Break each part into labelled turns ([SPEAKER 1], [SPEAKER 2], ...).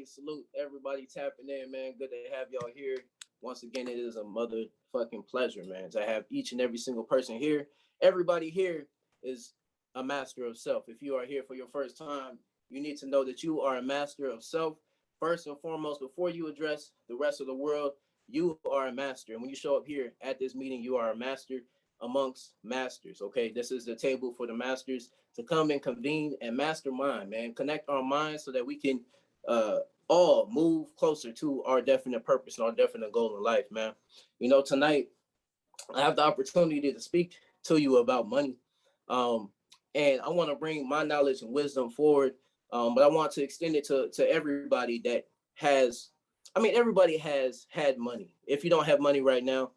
[SPEAKER 1] everybody. Salute everybody tapping in, man. Good to have y'all here. Once again, it is a motherfucking pleasure, man, to have each and every single person here. Everybody here is a master of self. If you are here for your first time, you need to know that you are a master of self. First and foremost, before you address the rest of the world, you are a master. And when you show up here at this meeting, you are a master amongst masters. Okay, this is the table for the masters to come and convene and mastermind, man. Connect our minds so that we can all move closer to our definite purpose and our definite goal in life, man. You know, tonight I have the opportunity to speak to you about money. And I want to bring my knowledge and wisdom forward. But I want to extend it to everybody that has, everybody has had money. If you don't have money right now,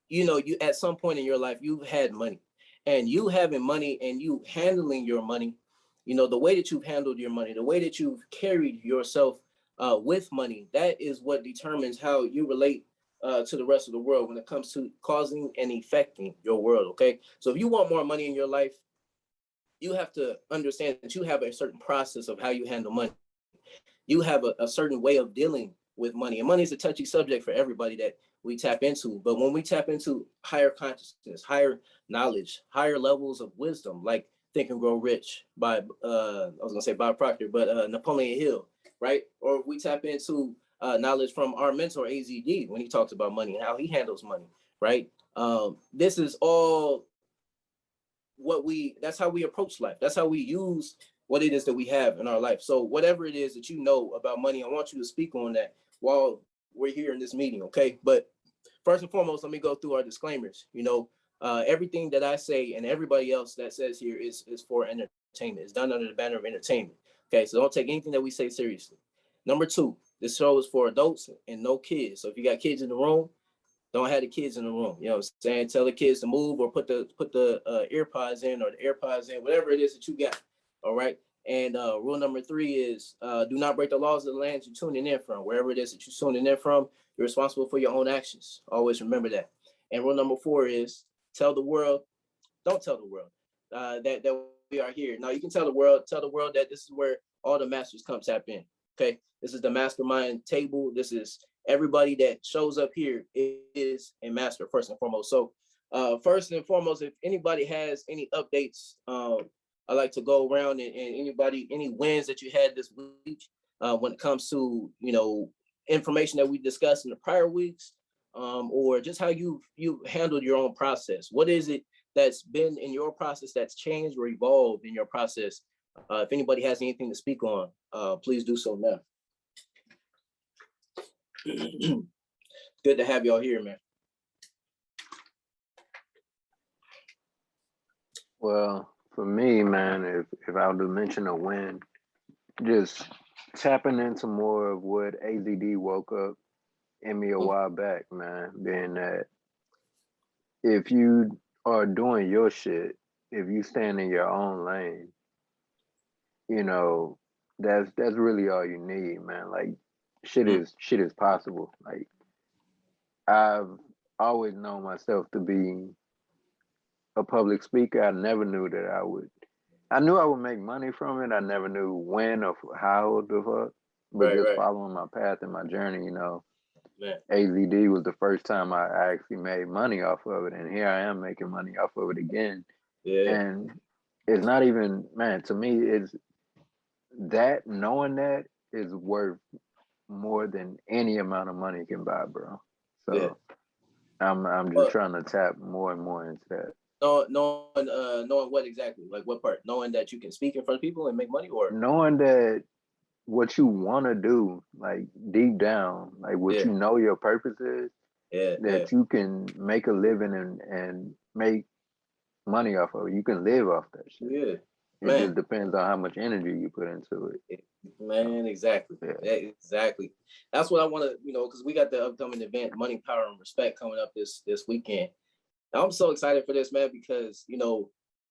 [SPEAKER 1] you know, you at some point in your life, you've had money. And you having money and you handling your money, you know, the way that you've handled your money, the way that you've carried yourself with money, that is what determines how you relate to the rest of the world when it comes to causing and affecting your world, okay? So if you want more money in your life, you have to understand that you have a certain process of how you handle money. You have a certain way of dealing with money. And money is a touchy subject for everybody that we tap into. But when we tap into higher consciousness, higher knowledge, higher levels of wisdom, like Think and Grow Rich by, I was gonna say Bob Proctor, but Napoleon Hill, right? Or if we tap into knowledge from our mentor, AZD, when he talks about money and how he handles money, right? This is all that's how we approach life. That's how we use what it is that we have in our life. So whatever it is that you know about money, I want you to speak on that while we're here in this meeting, okay? But first and foremost, let me go through our disclaimers. You know, everything that I say and everybody else that says here is for entertainment. It's done under the banner of entertainment. Okay, so don't take anything that we say seriously. Number two, this show is for adults and no kids. So if you got kids in the room, don't have the kids in the room. You know what I'm saying? Tell the kids to move or put the ear pods in or the AirPods in, whatever it is that you got. All right. And rule number three is do not break the laws of the land you're tuning in from. Wherever it is that you're tuning in from, you're responsible for your own actions. Always remember that. And rule number four is tell the world, don't tell the world that we are here. Now you can tell the world that this is where all the masters come tap in. Okay. This is the mastermind table. This is everybody that shows up here is a master first and foremost. So first and foremost, if anybody has any updates, I like to go around and any wins that you had this week when it comes to, you know, information that we discussed in the prior weeks, or just how you handled your own process. What is it that's been in your process that's changed or evolved in your process? If anybody has anything to speak on, please do so now. Good to have y'all here, man.
[SPEAKER 2] Well, for me, man, if I were to mention a win, just tapping into more of what AZD woke up in me a while back, man, being that if you are doing your shit, if you stand in your own lane, you know, that's really all you need, man. Like shit is possible. Like I've always known myself to be a public speaker. I never knew that I knew I would make money from it. I never knew when or how the fuck, but just following my path and my journey, you know. Man. AZD was the first time I actually made money off of it, and here I am making money off of it again. Yeah. And it's not even, man, to me, it's that, knowing that is worth more than any amount of money can buy, bro. So yeah. I'm just trying to tap more and more into that.
[SPEAKER 1] Knowing what exactly? Like what part? Knowing that you can speak in front of people and make money, or
[SPEAKER 2] knowing that what you want to do, like deep down, like what you know your purpose is, that you can make a living and make money off of it. You can live off that shit. Yeah. It just depends on how much energy you put into it.
[SPEAKER 1] Man, exactly. Yeah. Exactly. That's what I want to, you know, because we got the upcoming event, Money, Power, and Respect, coming up this weekend. And I'm so excited for this, man, because, you know,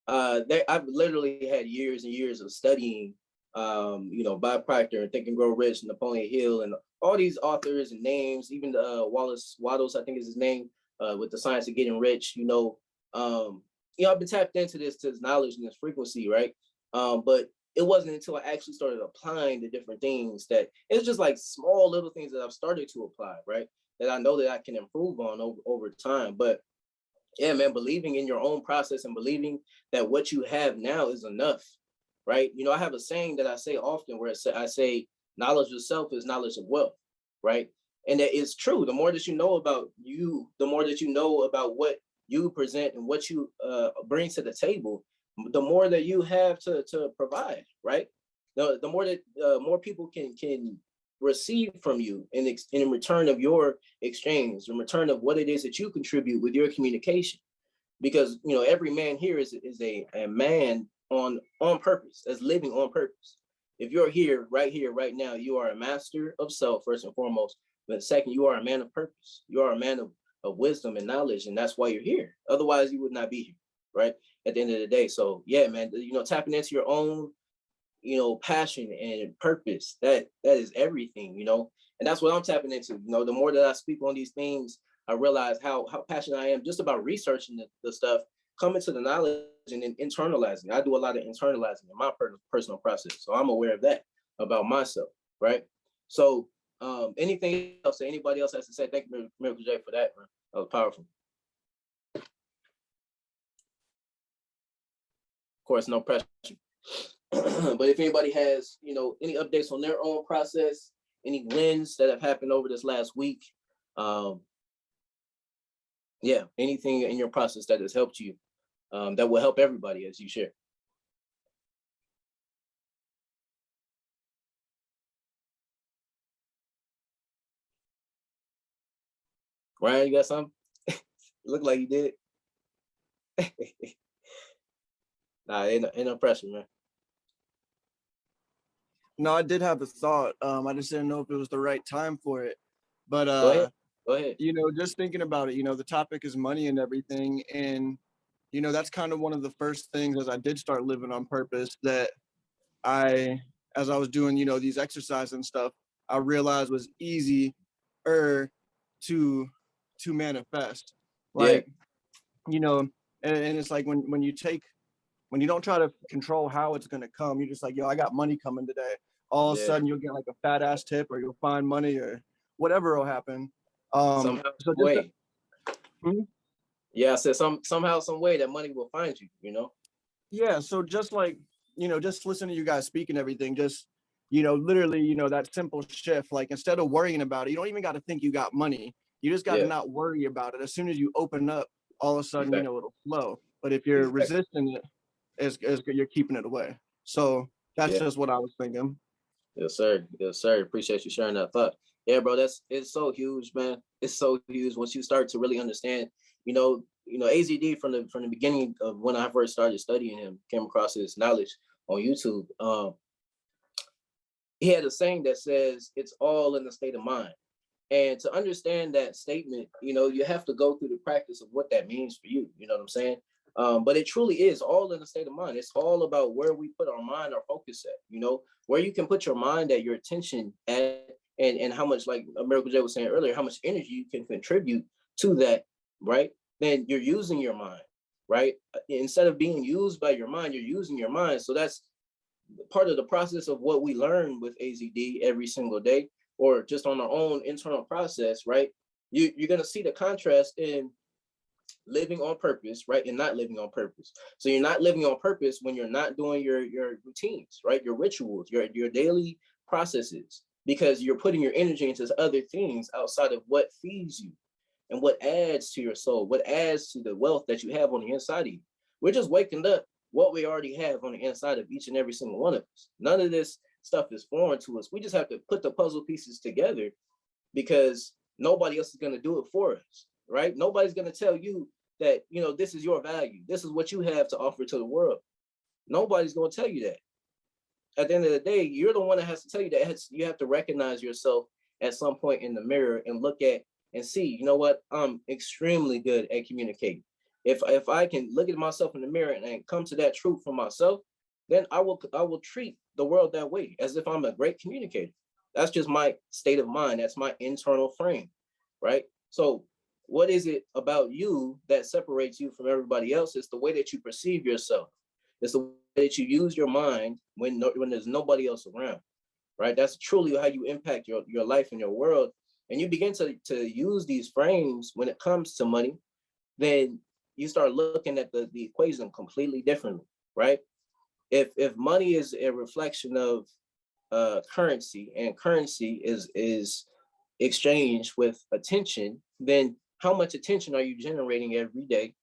[SPEAKER 1] I've literally had years and years of studying, you know, Bob Proctor and Think and Grow Rich and Napoleon Hill and all these authors and names, even Wallace Waddles, I think is his name, with the Science of Getting Rich, you know, I've been tapped into this knowledge and this frequency, right? But it wasn't until I actually started applying the different things that it's just like small little things that I've started to apply, right? That I know that I can improve on over time. But yeah, man, believing in your own process and believing that what you have now is enough, right? You know, I have a saying that I say often where I say, knowledge of self is knowledge of wealth, right? And that is true. The more that you know about you, the more that you know about what you present and what you bring to the table, the more that you have to provide, right? The more that more people can receive from you in return of your exchange, in return of what it is that you contribute with your communication. Because you know, every man here is a man on purpose, that's living on purpose. If you're here, right now, you are a master of self, first and foremost. But second, you are a man of purpose. You are a man of wisdom and knowledge, and that's why you're here. Otherwise, you would not be here, right? At the end of the day. So yeah, man, you know, tapping into your own, you know, passion and purpose, that is everything, you know. And that's what I'm tapping into. You know, the more that I speak on these things, I realize how passionate I am just about researching the stuff, coming to the knowledge and then internalizing. I do a lot of internalizing in my personal process. So I'm aware of that about myself, right? So anything else that anybody else has to say? Thank you, Miracle J, for that, man. That was powerful. Of course, no pressure. But if anybody has, you know, any updates on their own process, any wins that have happened over this last week, yeah, anything in your process that has helped you, that will help everybody as you share. Ryan, you got something? Look like you did. Nah, ain't no pressure, man.
[SPEAKER 3] No, I did have a thought. I just didn't know if it was the right time for it. But
[SPEAKER 1] Go ahead.
[SPEAKER 3] you know, just thinking about it, you know, the topic is money and everything. And, you know, that's kind of one of the first things as I did start living on purpose that as I was doing, you know, these exercises and stuff, I realized was easier to manifest. Like, you know, and it's like when you don't try to control how it's going to come, you're just like, yo, I got money coming today. All of a sudden you'll get like a fat ass tip, or you'll find money, or whatever will happen.
[SPEAKER 1] Somehow,
[SPEAKER 3] so
[SPEAKER 1] some way. Yeah, I said somehow, some way that money will find you, you know?
[SPEAKER 3] Yeah, so just like, you know, just listen to you guys speak and everything, just, you know, literally, you know, that simple shift, like instead of worrying about it, you don't even got to think you got money. You just got to not worry about it. As soon as you open up, all of a sudden, you know, it'll flow. But if you're resisting it, you're keeping it away. So that's just what I was thinking.
[SPEAKER 1] Yes, sir. Yes, sir. Appreciate you sharing that thought. Yeah, bro, it's so huge, man. It's so huge once you start to really understand, you know, AZD from the beginning of when I first started studying him, came across his knowledge on YouTube. He had a saying that says it's all in the state of mind. And to understand that statement, you know, you have to go through the practice of what that means for you. You know what I'm saying? But it truly is all in the state of mind. It's all about where we put our mind, our focus at, you know, where you can put your mind at, your attention at, and how much, like Miracle J was saying earlier, how much energy you can contribute to that, right? Then you're using your mind, right? Instead of being used by your mind, you're using your mind. So that's part of the process of what we learn with AZD every single day, or just on our own internal process, right? You're going to see the contrast in living on purpose, right? And not living on purpose. So you're not living on purpose when you're not doing your routines, right? Your rituals, your daily processes, because you're putting your energy into other things outside of what feeds you and what adds to your soul, what adds to the wealth that you have on the inside of you. We're just waking up what we already have on the inside of each and every single one of us. None of this stuff is foreign to us. We just have to put the puzzle pieces together, because nobody else is going to do it for us, right? Nobody's going to tell you that, you know, this is your value. This is what you have to offer to the world. Nobody's going to tell you that. At the end of the day, you're the one that has to tell you that. You have to recognize yourself at some point in the mirror and look at and see, you know what, I'm extremely good at communicating. If I can look at myself in the mirror and come to that truth for myself, then I will treat the world that way, as if I'm a great communicator. That's just my state of mind. That's my internal frame, right? So what is it about you that separates you from everybody else? It's the way that you perceive yourself. It's the way that you use your mind when there's nobody else around, right? That's truly how you impact your life and your world. And you begin to use these frames when it comes to money, then you start looking at the equation completely differently, right? If money is a reflection of currency, and currency is exchanged with attention, then how much attention are you generating every day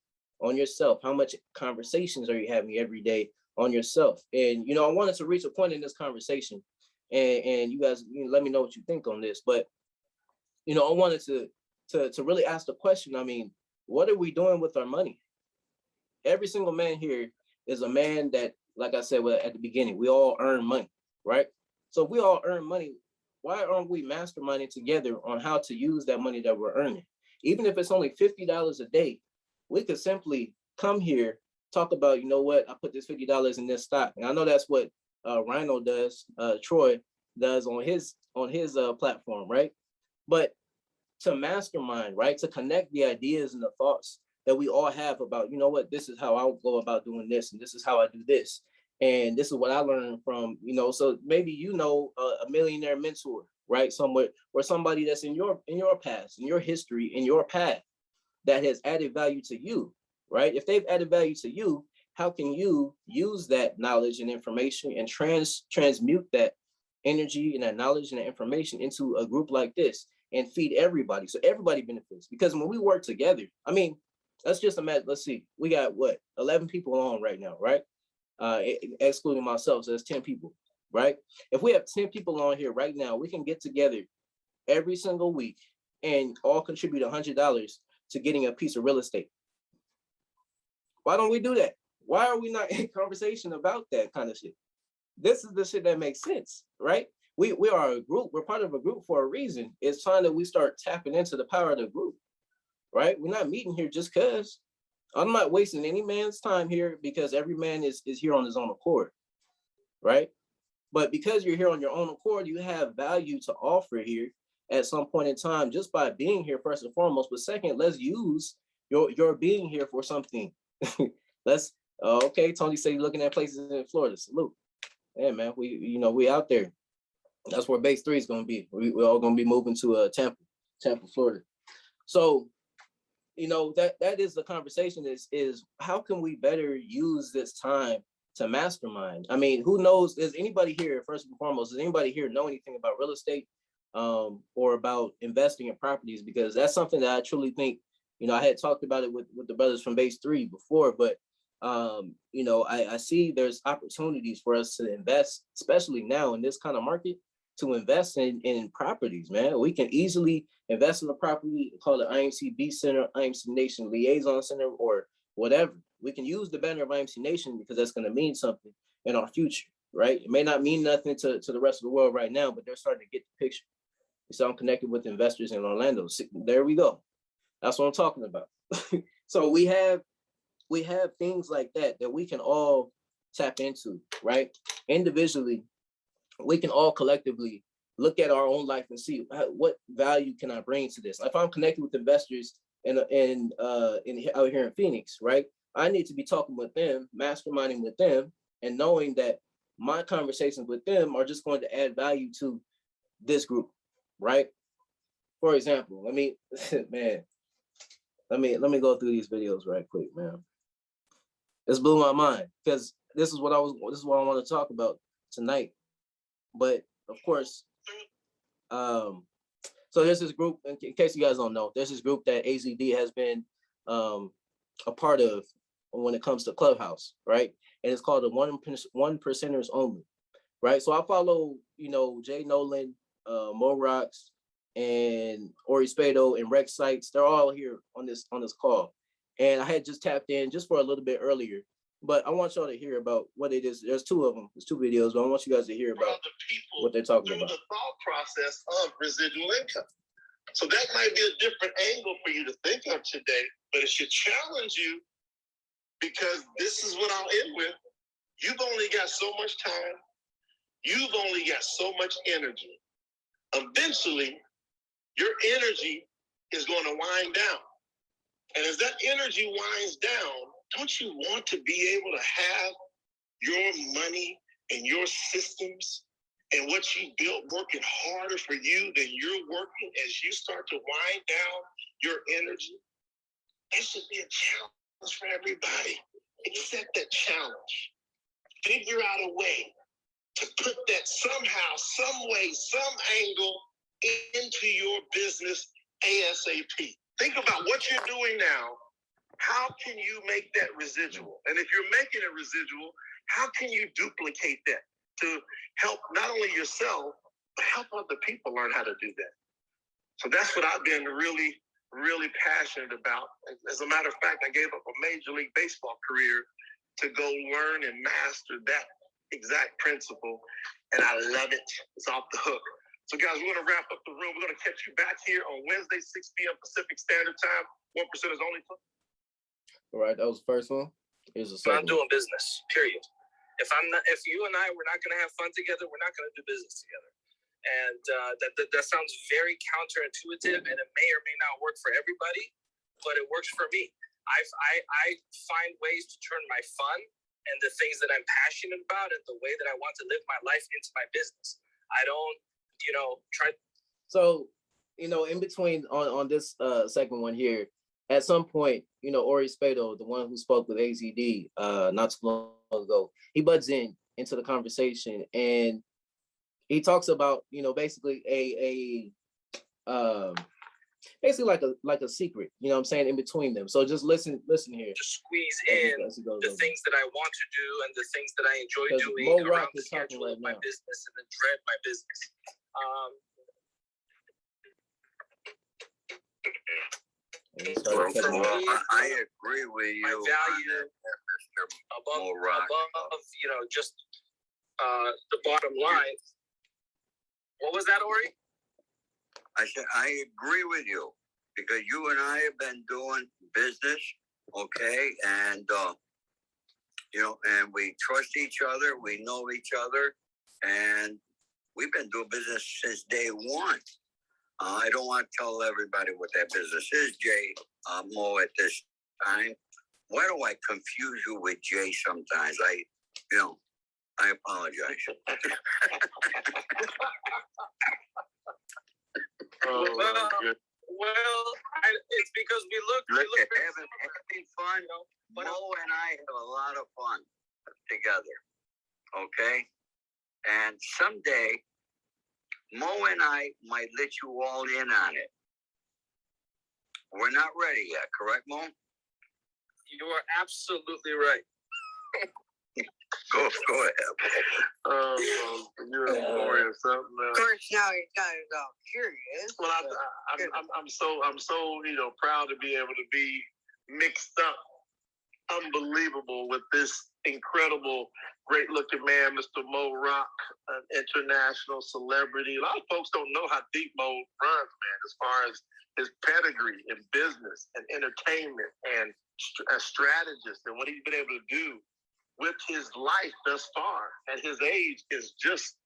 [SPEAKER 1] on yourself? How much conversations are you having every day on yourself? And I wanted to reach a point in this conversation, and you guys, let me know what you think on this. But I wanted to really ask the question. I mean, what are we doing with our money? Every single man here is a man that, like I said at the beginning, we all earn money, right? So if we all earn money, why aren't we masterminding together on how to use that money that we're earning? Even if it's only $50 a day, we could simply come here, talk about, you know what, I put this $50 in this stock. And I know that's what Rhino does, Troy does on his platform, right? But to mastermind, right? To connect the ideas and the thoughts that we all have about, you know what, this is how I'll go about doing this, and this is how I do this. And this is what I learned from, so maybe a millionaire mentor, right? Somewhere, or somebody that's in your past, in your history, in your path, that has added value to you, right? If they've added value to you, how can you use that knowledge and information and transmute that energy and that knowledge and that information into a group like this and feed everybody, so everybody benefits? Because when we work together, I mean, let's just imagine, let's see, we got 11 people on right now, right? Excluding myself, so that's 10 people, right? If we have 10 people on here right now, we can get together every single week and all contribute $100 to getting a piece of real estate. Why don't we do that? Why are we not in conversation about that kind of shit? This is the shit that makes sense, right? We are a group. We're part of a group for a reason. It's time that we start tapping into the power of the group, right? We're not meeting here just because. I'm not wasting any man's time here, because every man is here on his own accord, right? But because you're here on your own accord, you have value to offer here at some point in time, just by being here, first and foremost. But second, let's use your being here for something. Okay, Tony said you're looking at places in Florida. Salute. Yeah, man, we out there. That's where base 3 is going to be. We're all going to be moving to Tampa, Florida. So, that is the conversation, is how can we better use this time to mastermind? I mean, who knows? Is anybody here, first and foremost, does anybody here know anything about real estate or about investing in properties? Because that's something that I truly think, I had talked about it with the brothers from base 3 before, but I see there's opportunities for us to invest, especially now in this kind of market, to invest in properties, man. We can easily invest in a property, call it IMC Center, IMC Nation Liaison Center, or whatever. We can use the banner of IMC Nation because that's going to mean something in our future, right? It may not mean nothing to the rest of the world right now, but they're starting to get the picture. So I'm connected with investors in Orlando. So there we go. That's what I'm talking about. So we have things like that we can all tap into, right? Individually, we can all collectively look at our own life and see what value can I bring to this. If I'm connected with investors out here in Phoenix, right? I need to be talking with them, masterminding with them, and knowing that my conversations with them are just going to add value to this group, right? For example, let me go through these videos right quick, man. This blew my mind, because this is what I want to talk about tonight. But of course, so there's this group, in case you guys don't know, there's this group that AZD has been a part of when it comes to Clubhouse, right? And it's called the One Percenters Only, right? So I follow, Jay Nolan, Mo Rocks, and Ori Spado and Rex Sites. They're all here on this call. And I had just tapped in just for a little bit earlier. But I want y'all to hear about what it is. There's 2 of them. There's 2 videos, but I want you guys to hear about what they're talking about.
[SPEAKER 4] The thought process of residual income. So that might be a different angle for you to think of today, but it should challenge you, because this is what I'll end with. You've only got so much time. You've only got so much energy. Eventually, your energy is going to wind down. And as that energy winds down, don't you want to be able to have your money and your systems and what you built working harder for you than you're working as you start to wind down your energy, it should be a challenge for everybody. Accept that challenge. Figure out a way to put that somehow, some way, some angle into your business ASAP. Think about what you're doing now. How can you make that residual? And if you're making a residual, how can you duplicate that to help not only yourself, but help other people learn how to do that? So that's what I've been really, really passionate about. As a matter of fact, I gave up a Major League Baseball career to go learn and master that exact principle. And I love it. It's off the hook. So guys, we're going to wrap up the room. We're going to catch you back here on Wednesday, 6 p.m. Pacific Standard Time. 1% is only fun.
[SPEAKER 1] All right, that was the first one. Here's the second.
[SPEAKER 5] I'm doing business, period. If you and I, we're not going to have fun together, we're not going to do business together. And that sounds very counterintuitive, and it may or may not work for everybody, but it works for me. I find ways to turn my fun and the things that I'm passionate about and the way that I want to live my life into my business. I don't, try.
[SPEAKER 1] So, in between on this second one here, at some point, Ori Spado, the one who spoke with AZD not too long ago, he butts into the conversation and he talks about, basically basically like a secret, what I'm saying, in between them. So just listen here.
[SPEAKER 5] Just squeeze in the things that I want to do and the things that I enjoy doing around the schedule of my business and the dread my business.
[SPEAKER 6] I agree with you.
[SPEAKER 5] I value above just the bottom line. What was that, Ori?
[SPEAKER 6] I said I agree with you because you and I have been doing business, okay, and and we trust each other, we know each other, and we've been doing business since day one. I don't want to tell everybody what that business is, Jay, Mo, at this time. Why do I confuse you with Jay sometimes? I apologize.
[SPEAKER 5] It's because we look
[SPEAKER 6] having fun. Mo and I have a lot of fun together, okay? And someday, Mo and I might let you all in on it. We're not ready yet, correct, Mo?
[SPEAKER 5] You are absolutely right.
[SPEAKER 6] Go ahead.
[SPEAKER 4] You're a story or something.
[SPEAKER 7] Of course, now you guys are curious.
[SPEAKER 4] Well, I'm so proud to be able to be mixed up, unbelievable with this incredible, great-looking man, Mr. Mo Rock, an international celebrity. A lot of folks don't know how deep Mo runs, man, as far as his pedigree in business and entertainment and a strategist and what he's been able to do with his life thus far at his age is just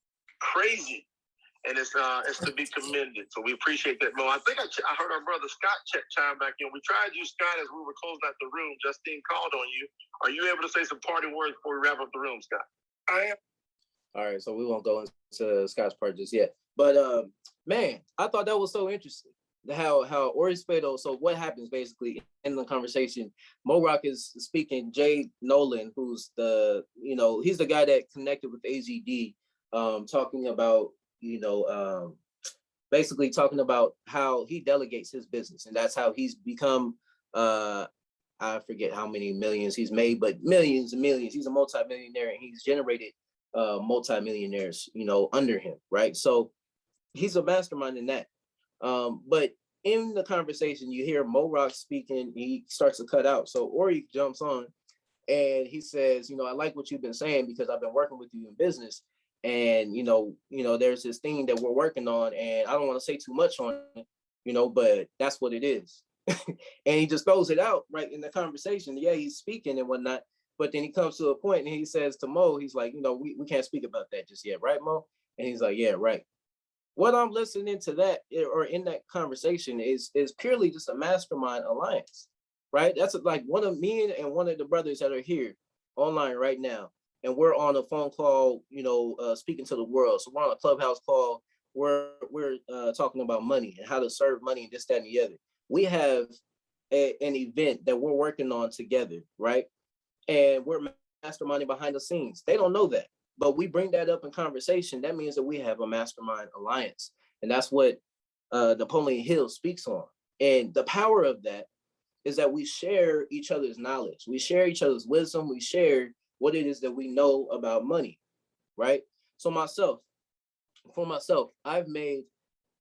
[SPEAKER 4] crazy. And it's to be commended. So we appreciate that, Mo. I think I heard our brother Scott chime back in. We tried you, Scott, as we were closing out the room. Justine called on you. Are you able to say some parting words before we wrap up the room, Scott?
[SPEAKER 5] I am.
[SPEAKER 1] All right, so we won't go into Scott's part just yet. But man, I thought that was so interesting. How Ori Spado, so what happens basically in the conversation, Mo Rock is speaking, Jay Nolan, who's he's the guy that connected with AZD, talking about, basically talking about how he delegates his business. And that's how he's become, I forget how many millions he's made, but millions and millions. He's a multimillionaire and he's generated multimillionaires, under him, right? So he's a mastermind in that. But in the conversation, you hear Mo Rock speaking, he starts to cut out. So Ori jumps on and he says, I like what you've been saying because I've been working with you in business. And, there's this thing that we're working on and I don't want to say too much on it, but that's what it is. And he just throws it out right in the conversation. Yeah, he's speaking and whatnot. But then he comes to a point and he says to Mo, he's like, we can't speak about that just yet, right, Mo? And he's like, yeah, right. What I'm listening to that or in that conversation is purely just a mastermind alliance, right? That's like one of me and one of the brothers that are here online right now. and we're on a phone call, speaking to the world. So we're on a Clubhouse call. We're talking about money and how to serve money and this, that, and the other. We have an event that we're working on together, right? And we're masterminding behind the scenes. They don't know that, but we bring that up in conversation. That means that we have a mastermind alliance, and that's what Napoleon Hill speaks on. And the power of that is that we share each other's knowledge. We share each other's wisdom. We share what it is that we know about money, right? So for myself, I've made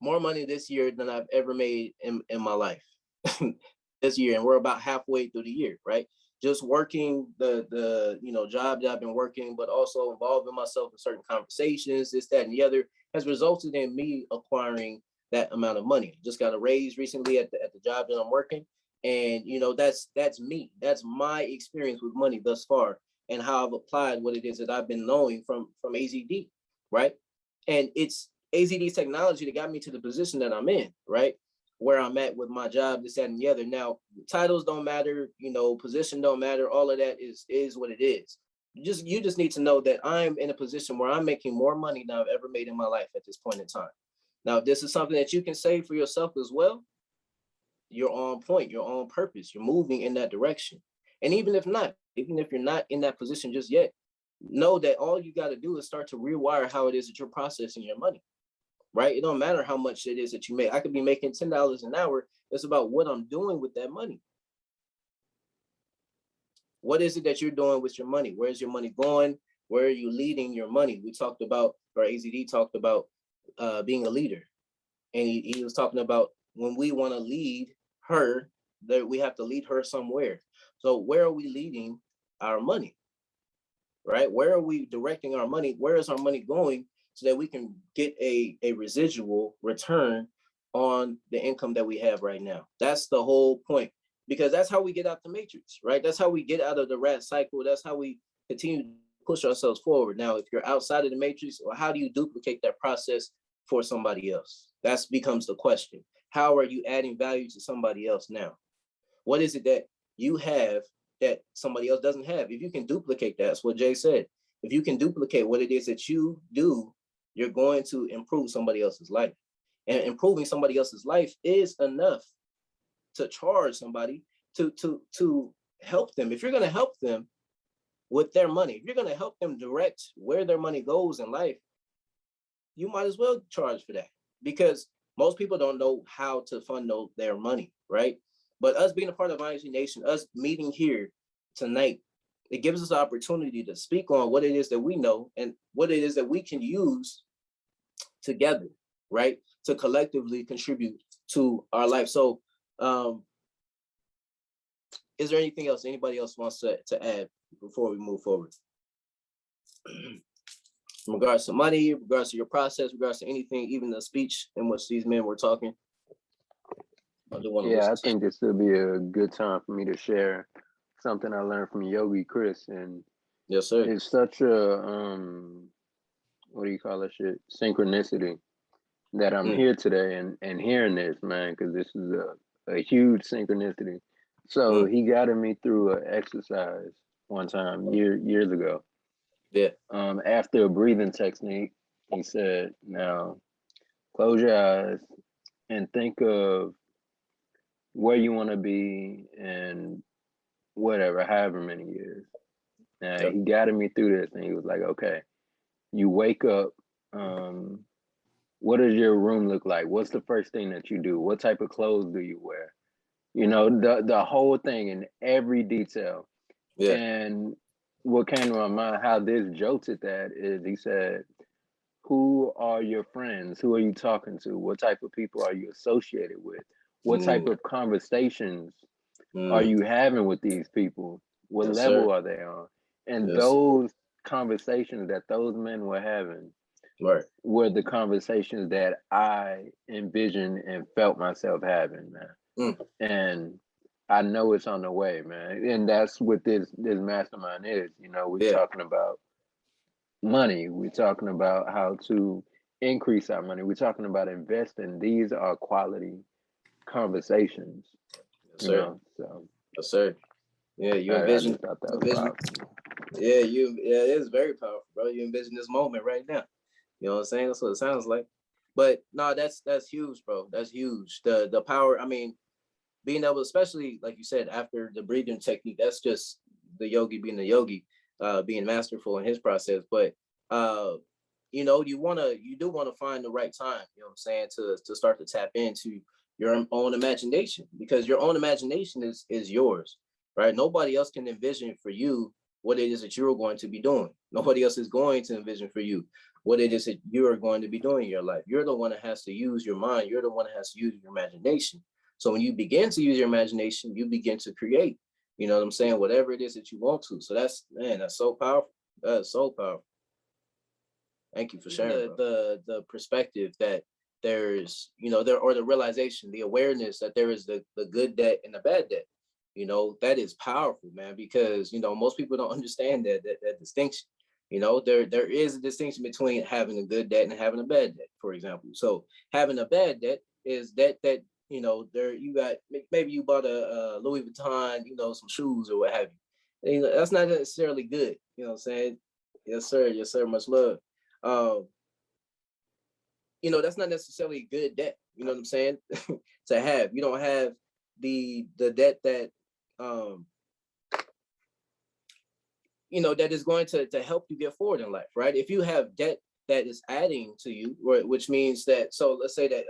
[SPEAKER 1] more money this year than I've ever made in my life this year. And we're about halfway through the year, right? Just working the job that I've been working, but also involving myself in certain conversations, this, that, and the other, has resulted in me acquiring that amount of money. Just got a raise recently at the job that I'm working. And that's me. That's my experience with money thus far, and how I've applied what it is that I've been knowing from AZD, right? And it's AZD's technology that got me to the position that I'm in, right? Where I'm at with my job, this, that, and the other. Now, titles don't matter, position don't matter. All of that is what it is. You just need to know that I'm in a position where I'm making more money than I've ever made in my life at this point in time. Now, if this is something that you can say for yourself as well, you're on point, you're on purpose, you're moving in that direction. And even if you're not in that position just yet, know that all you got to do is start to rewire how it is that you're processing your money, right? It don't matter how much it is that you make. I could be making $10 an hour. It's about what I'm doing with that money. What is it that you're doing with your money? Where's your money going? Where are you leading your money? We talked about, or AZD talked about being a leader. And he was talking about when we want to lead her, that we have to lead her somewhere. So where are we leading our money, right? Where are we directing our money? Where is our money going so that we can get a residual return on the income that we have right now? That's the whole point, because that's how we get out the matrix, right? That's how we get out of the rat cycle. That's how we continue to push ourselves forward. Now, if you're outside of the matrix, or how do you duplicate that process for somebody else? That becomes the question. How are you adding value to somebody else now? What is it that you have that somebody else doesn't have? If you can duplicate that, that's what Jay said. If you can duplicate what it is that you do, you're going to improve somebody else's life. And improving somebody else's life is enough to charge somebody to help them. If you're going to help them with their money, if you're going to help them direct where their money goes in life, you might as well charge for that, because most people don't know how to fund their money, right? But us being a part of IMC Nation, us meeting here tonight, it gives us the opportunity to speak on what it is that we know and what it is that we can use together, right? To collectively contribute to our life. So is there anything else anybody else wants to add before we move forward? In regards to money, in regards to your process, in regards to anything, even the speech in which these men were talking.
[SPEAKER 2] I think this would be a good time for me to share something I learned from Yogi Chris. And
[SPEAKER 1] yes, sir.
[SPEAKER 2] It's such a what do you call that shit? Synchronicity that I'm here today and hearing this, man, because this is a huge synchronicity. So he guided me through an exercise one time years ago.
[SPEAKER 1] Yeah.
[SPEAKER 2] After a breathing technique, he said, now close your eyes and think of where you want to be in whatever, however many years. Now he guided me through this and he was like, okay, you wake up, what does your room look like? What's the first thing that you do? What type of clothes do you wear? The whole thing in every detail.
[SPEAKER 1] Yeah.
[SPEAKER 2] And what came to my mind, how this jolted that is, he said, who are your friends? Who are you talking to? What type of people are you associated with? What type of conversations are you having with these people? What level are they on? And those conversations that those men were having were the conversations that I envisioned and felt myself having, man. And I know it's on the way, man. And that's what this mastermind is. We're talking about money. We're talking about how to increase our money. We're talking about investing. These are quality conversations.
[SPEAKER 1] Yes, sir.
[SPEAKER 2] So
[SPEAKER 1] yes, sir. Yeah, you envision. Yeah, it is very powerful, bro. You envision this moment right now. You know what I'm saying? That's what it sounds like. But no, that's huge, bro. That's huge. The power, I mean, being able, especially like you said, after the breathing technique, that's just the yogi being the yogi, being masterful in his process. But you know, you do want to find the right time, you know what I'm saying, to start to tap into your own imagination, because your own imagination is yours, right? Nobody else can envision for you what it is that you're going to be doing. Nobody else is going to envision for you what it is that you are going to be doing in your life. You're the one that has to use your mind. You're the one that has to use your imagination. So when you begin to use your imagination, you begin to create, you know what I'm saying, whatever it is that you want to. So that's, man, that's so powerful. That's so powerful. Thank you for sharing the perspective that there's, you know, or the realization, the awareness that there is the good debt and the bad debt. You know, that is powerful, man, because, you know, most people don't understand that distinction. You know, there is a distinction between having a good debt and having a bad debt, for example. So having a bad debt is that, you know, there you got, maybe you bought a Louis Vuitton, you know, some shoes or what have you. You know, that's not necessarily good. You know what I'm saying? Yes, sir. Yes, sir. Much love. You know, that's not necessarily good debt. You know what I'm saying? To have, you don't have the debt that, you know, that is going to help you get forward in life, right? If you have debt that is adding to you, which means that, so let's say that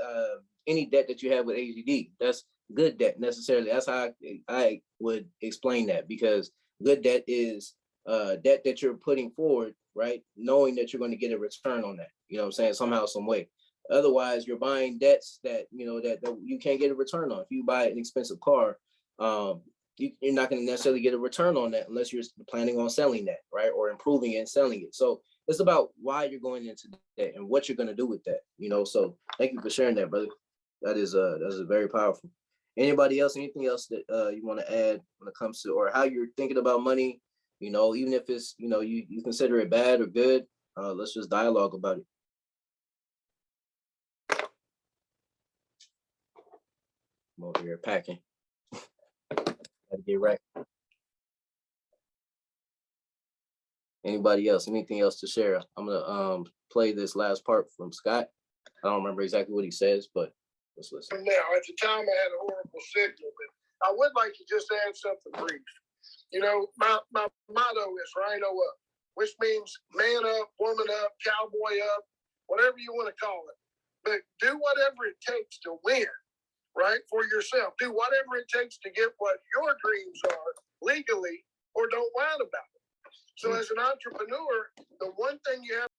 [SPEAKER 1] any debt that you have with AGD, that's good debt necessarily. That's how I would explain that, because good debt is debt that you're putting forward, right? Knowing that you're going to get a return on that, you know what I'm saying, somehow, some way. Otherwise, you're buying debts that, you know, that you can't get a return on. If you buy an expensive car, you're not going to necessarily get a return on that unless you're planning on selling that, right? Or improving it and selling it. So it's about why you're going into that and what you're going to do with that, you know? So thank you for sharing that, brother. That is very powerful. Anybody else, anything else that you want to add when it comes to, or how you're thinking about money, you know, even if it's, you know, you consider it bad or good, let's just dialogue about it. I'm over here packing. Gotta get right. Anybody else? Anything else to share? I'm gonna play this last part from Scott. I don't remember exactly what he says, but let's listen.
[SPEAKER 8] Now, at the time, I had a horrible signal, but I would like to just add something brief. You know, my motto is rhino up, which means man up, woman up, cowboy up, whatever you want to call it. But do whatever it takes to win, right, for yourself. Do whatever it takes to get what your dreams are legally, or don't whine about it. So as an entrepreneur, the one thing you have